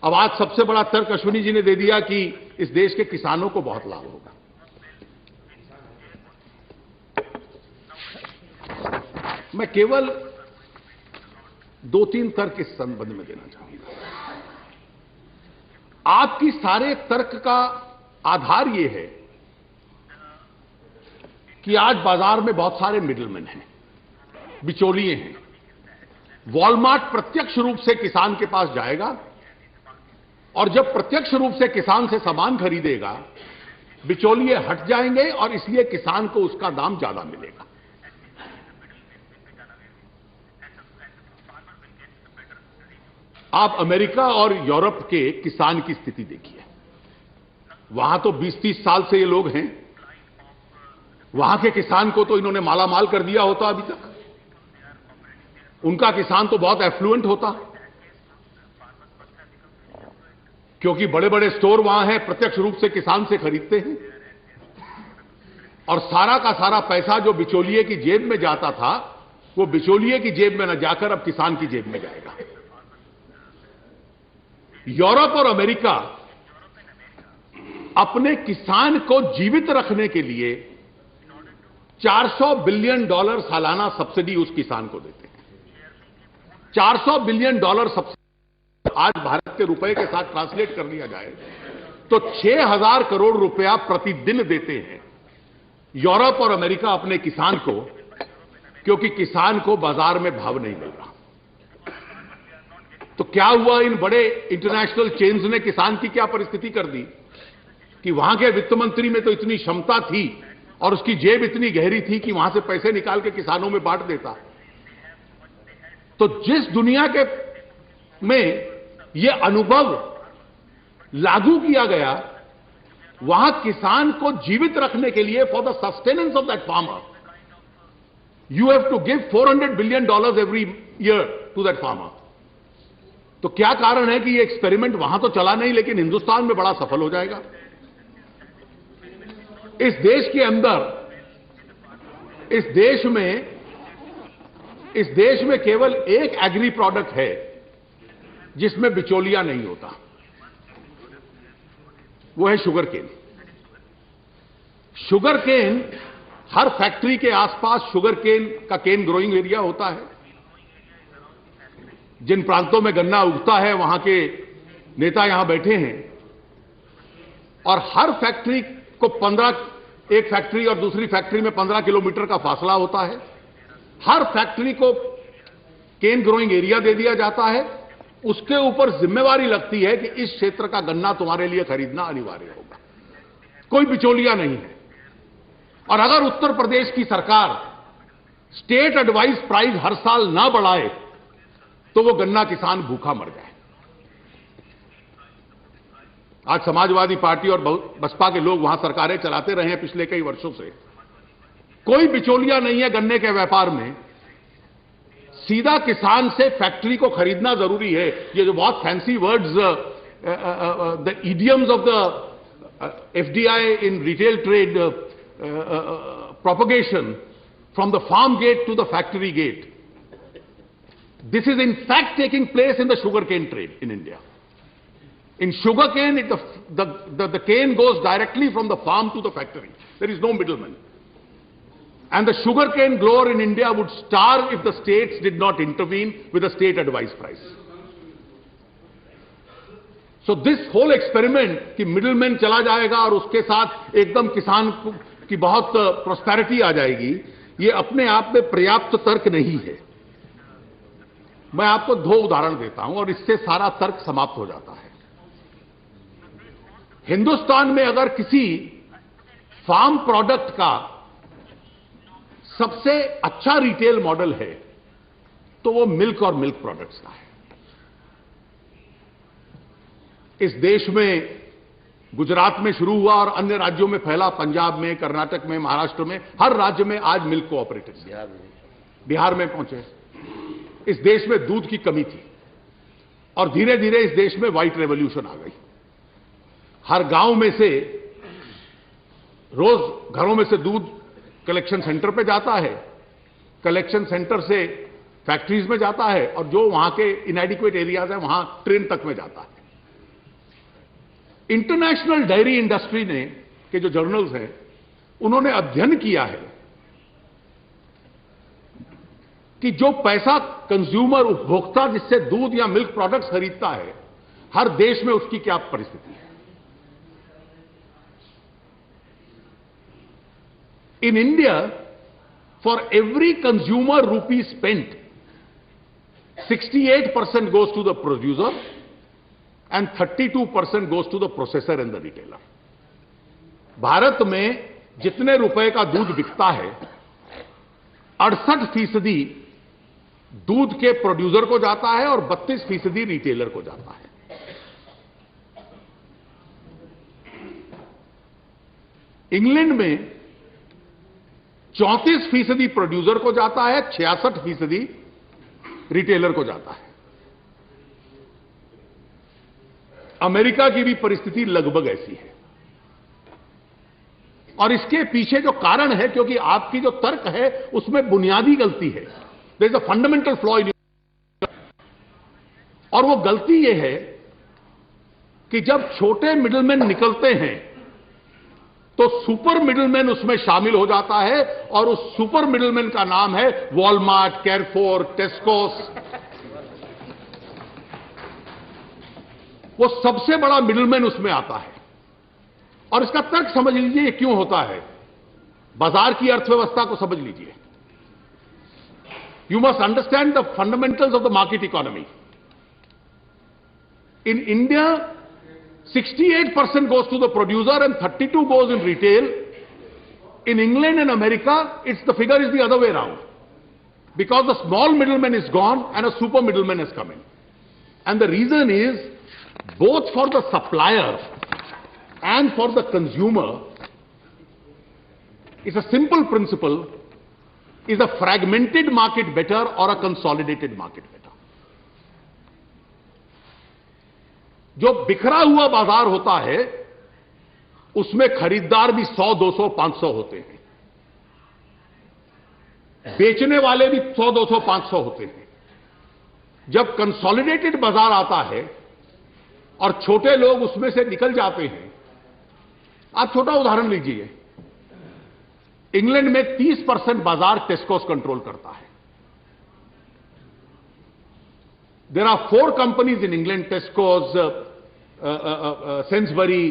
अब आज सबसे बड़ा तर्क अश्विनी जी ने दे दिया कि इस देश के किसानों को बहुत लाभ होगा। मैं केवल 2-3 तर्क इस संबंध में देना चाहूंगा। आपकी सारे तर्क का आधार यह है कि आज बाजार में बहुत सारे मिडलमैन हैं, बिचौलिए हैं। वॉलमार्ट प्रत्यक्ष रूप से किसान के पास जाएगा और जब प्रत्यक्ष रूप से किसान से सामान खरीदेगा, बिचौलिए हट जाएंगे और इसलिए किसान को उसका दाम ज्यादा मिलेगा। आप अमेरिका और यूरोप के किसान की स्थिति देखिए। वहां तो 20-30 साल से ये लोग हैं। वहां के किसान को तो इन्होंने मालामाल कर दिया होता अभी तक। उनका किसान तो बहुत एफ्लुएंट होता, क्योंकि बड़े बड़े स्टोर वहां हैं, प्रत्यक्ष रूप से किसान से खरीदते हैं और सारा का सारा पैसा जो बिचौलिए की जेब में जाता था, वो बिचौलिए की जेब में न जाकर अब किसान की जेब में जाएगा। यूरोप और अमेरिका अपने किसान को जीवित रखने के लिए $400 बिलियन सालाना सब्सिडी उस किसान को देते हैं। $400 बिलियन सब्सिडी आज भारत के रुपए के साथ ट्रांसलेट कर लिया जाए तो 6,000 करोड़ रुपया प्रतिदिन देते हैं यूरोप और अमेरिका अपने किसान को, क्योंकि किसान को बाजार में भाव नहीं मिल रहा। तो क्या हुआ, इन बड़े इंटरनेशनल चेन्स ने किसान की क्या परिस्थिति कर दी कि वहां के वित्त मंत्री में तो इतनी क्षमता थी और उसकी जेब इतनी गहरी थी कि वहां से पैसे निकाल के किसानों में बांट देता। तो जिस दुनिया के में यह अनुभव लागू किया गया, वहां किसान को जीवित रखने के लिए for the sustenance of that farmer you have to give $400 billion every year to that farmer. तो क्या कारण है कि यह एक्सपेरिमेंट वहां तो चला नहीं, लेकिन हिंदुस्तान में बड़ा सफल हो जाएगा। इस देश के अंदर, इस देश में केवल एक एग्री प्रोडक्ट है जिसमें बिचौलिया नहीं होता, वो है शुगर केन। शुगर केन, हर फैक्ट्री के आसपास शुगर केन का केन ग्रोइंग एरिया होता है। जिन प्रांतों में गन्ना उगता है वहां के नेता यहां बैठे हैं और हर फैक्ट्री को एक फैक्ट्री और दूसरी फैक्ट्री में 15 किलोमीटर का फासला होता है। हर फैक्ट्री को केन ग्रोइंग एरिया दे दिया जाता है। उसके ऊपर जिम्मेवारी लगती है कि इस क्षेत्र का गन्ना तुम्हारे लिए खरीदना अनिवार्य होगा, कोई बिचौलिया नहीं है। और अगर उत्तर प्रदेश की सरकार स्टेट एडवाइस प्राइस हर साल ना बढ़ाए तो वो गन्ना किसान भूखा मर जाए। आज समाजवादी पार्टी और बसपा के लोग वहां सरकारें चलाते रहे हैं पिछले कई वर्षों से। कोई बिचौलिया नहीं है गन्ने के व्यापार में। सीधा किसान से फैक्ट्री को खरीदना जरूरी है। ये जो बहुत fancy words, the idioms of the FDI in retail trade propagation from the farm gate to the factory gate, this is in fact taking place in the sugarcane trade in India. In sugarcane, the cane goes directly from the farm to the factory. There is no middleman. And the sugarcane grower in India would starve if the states did not intervene with a state advice price. So this whole experiment कि middleman चला जाएगा और उसके साथ एकदम किसान की बहुत prosperity आ जाएगी, ये अपने आप में पर्याप्त तर्क नहीं है। मैं आपको 2 उदाहरण देता हूं और इससे सारा तर्क समाप्त हो जाता है। हिंदुस्तान में अगर किसी फार्म प्रोडक्ट का सबसे अच्छा रिटेल मॉडल है तो वो मिल्क और मिल्क प्रोडक्ट्स का है। इस देश में गुजरात में शुरू हुआ और अन्य राज्यों में फैला, पंजाब में, कर्नाटक में, महाराष्ट्र में, हर राज्य में आज मिल्क कोऑपरेटिव्स, बिहार में पहुंचे। इस देश में दूध की कमी थी और धीरे धीरे इस देश में व्हाइट रेवोल्यूशन आ गई। हर गांव में से रोज घरों में से दूध कलेक्शन सेंटर पे जाता है, कलेक्शन सेंटर से फैक्ट्रीज में जाता है और जो वहां के इनएडिक्वेट एरियाज हैं वहां ट्रेन तक में जाता है। इंटरनेशनल डेयरी इंडस्ट्री ने के जो जर्नल्स हैं उन्होंने अध्ययन किया है कि जो पैसा कंज्यूमर उपभोक्ता जिससे दूध या मिल्क प्रोडक्ट्स खरीदता है, हर देश में उसकी क्या परिस्थिति है। In India, for every consumer रूपी spent, 68% goes to the producer and 32% goes to the processor and the retailer. Bharat में जितने रुपए का दूध बिकता है, 68% दूध के प्रोड्यूसर को जाता है और 32% रिटेलर को जाता है। इंग्लैंड में 34% प्रोड्यूसर को जाता है, 66% रिटेलर को जाता है। अमेरिका की भी परिस्थिति लगभग ऐसी है। और इसके पीछे जो कारण है, क्योंकि आपकी जो तर्क है उसमें बुनियादी गलती है। There is a fundamental flaw in, और वो गलती ये है कि जब छोटे मिडलमैन निकलते हैं तो सुपर मिडलमैन उसमें शामिल हो जाता है, और उस सुपर मिडलमैन का नाम है वॉलमार्ट, कैरफोर, टेस्कोस। वो सबसे बड़ा मिडलमैन उसमें आता है। और इसका तर्क समझ लीजिए ये क्यों होता है। बाजार की अर्थव्यवस्था को समझ लीजिए। You must understand the fundamentals of the market economy. In India 68% goes to the producer and 32% goes in retail. In England and America, the figure is the other way around. Because the small middleman is gone and a super middleman has come in. And the reason is, both for the supplier and for the consumer, it's a simple principle: is a fragmented market better or a consolidated market better? जो बिखरा हुआ बाजार होता है उसमें खरीदार भी 100, 200, 500 होते हैं, बेचने वाले भी 100, 200, 500 होते हैं। जब कंसोलिडेटेड बाजार आता है और छोटे लोग उसमें से निकल जाते हैं, आप छोटा उदाहरण लीजिए, इंग्लैंड में 30% बाजार टेस्कोस कंट्रोल करता है। There are 4 companies in England, Tesco's, Sainsbury,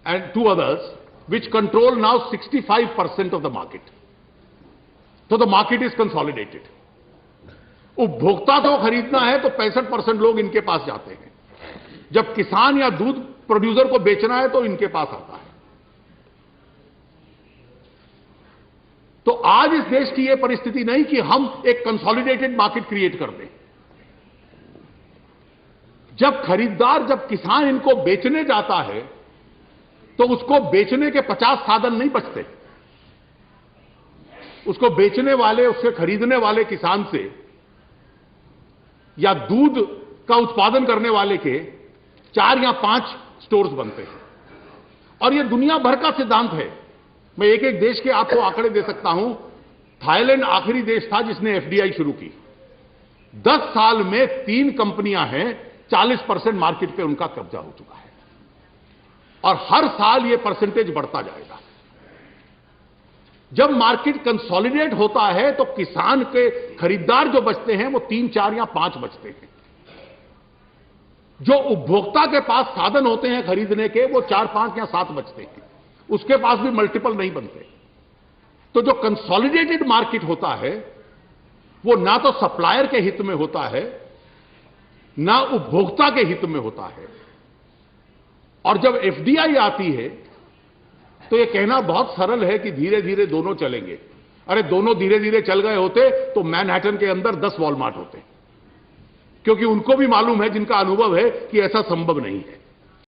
and 2 others, which control now 65% of the market. So the market is consolidated. उपभोक्ता को खरीदना है तो 65% लोग इनके पास जाते हैं। जब किसान या दूध प्रोड्यूसर को बेचना है तो इनके पास आता है। तो आज इस देश की यह परिस्थिति नहीं कि हम एक कंसोलिडेटेड मार्केट क्रिएट कर दें। जब खरीदार, जब किसान इनको बेचने जाता है तो उसको बेचने के 50 साधन नहीं बचते। उसको बेचने वाले, उससे खरीदने वाले किसान से या दूध का उत्पादन करने वाले के 4 या 5 स्टोर्स बनते हैं। और यह दुनिया भर का सिद्धांत है। मैं एक एक देश के आपको आंकड़े दे सकता हूं। थाईलैंड आखिरी देश था जिसने एफडीआई शुरू की। 10 साल में 3 कंपनियां हैं, 40% मार्केट पे उनका कब्जा हो चुका है, और हर साल यह परसेंटेज बढ़ता जाएगा। जब मार्केट कंसोलिडेट होता है तो किसान के खरीदार जो बचते हैं वो 3, 4 या 5 बचते हैं। जो उपभोक्ता के पास साधन होते हैं खरीदने के, वो 4, 5 या 7 बचते हैं। उसके पास भी मल्टीपल नहीं बनते। तो जो कंसोलिडेटेड मार्केट होता है वो ना तो सप्लायर के हित में होता है, ना उपभोक्ता के हित में होता है। और जब एफडीआई आती है तो यह कहना बहुत सरल है कि धीरे धीरे दोनों चलेंगे। अरे दोनों धीरे धीरे चल गए होते तो मैनहट्टन के अंदर 10 वॉलमार्ट होते, क्योंकि उनको भी मालूम है, जिनका अनुभव है, कि ऐसा संभव नहीं है।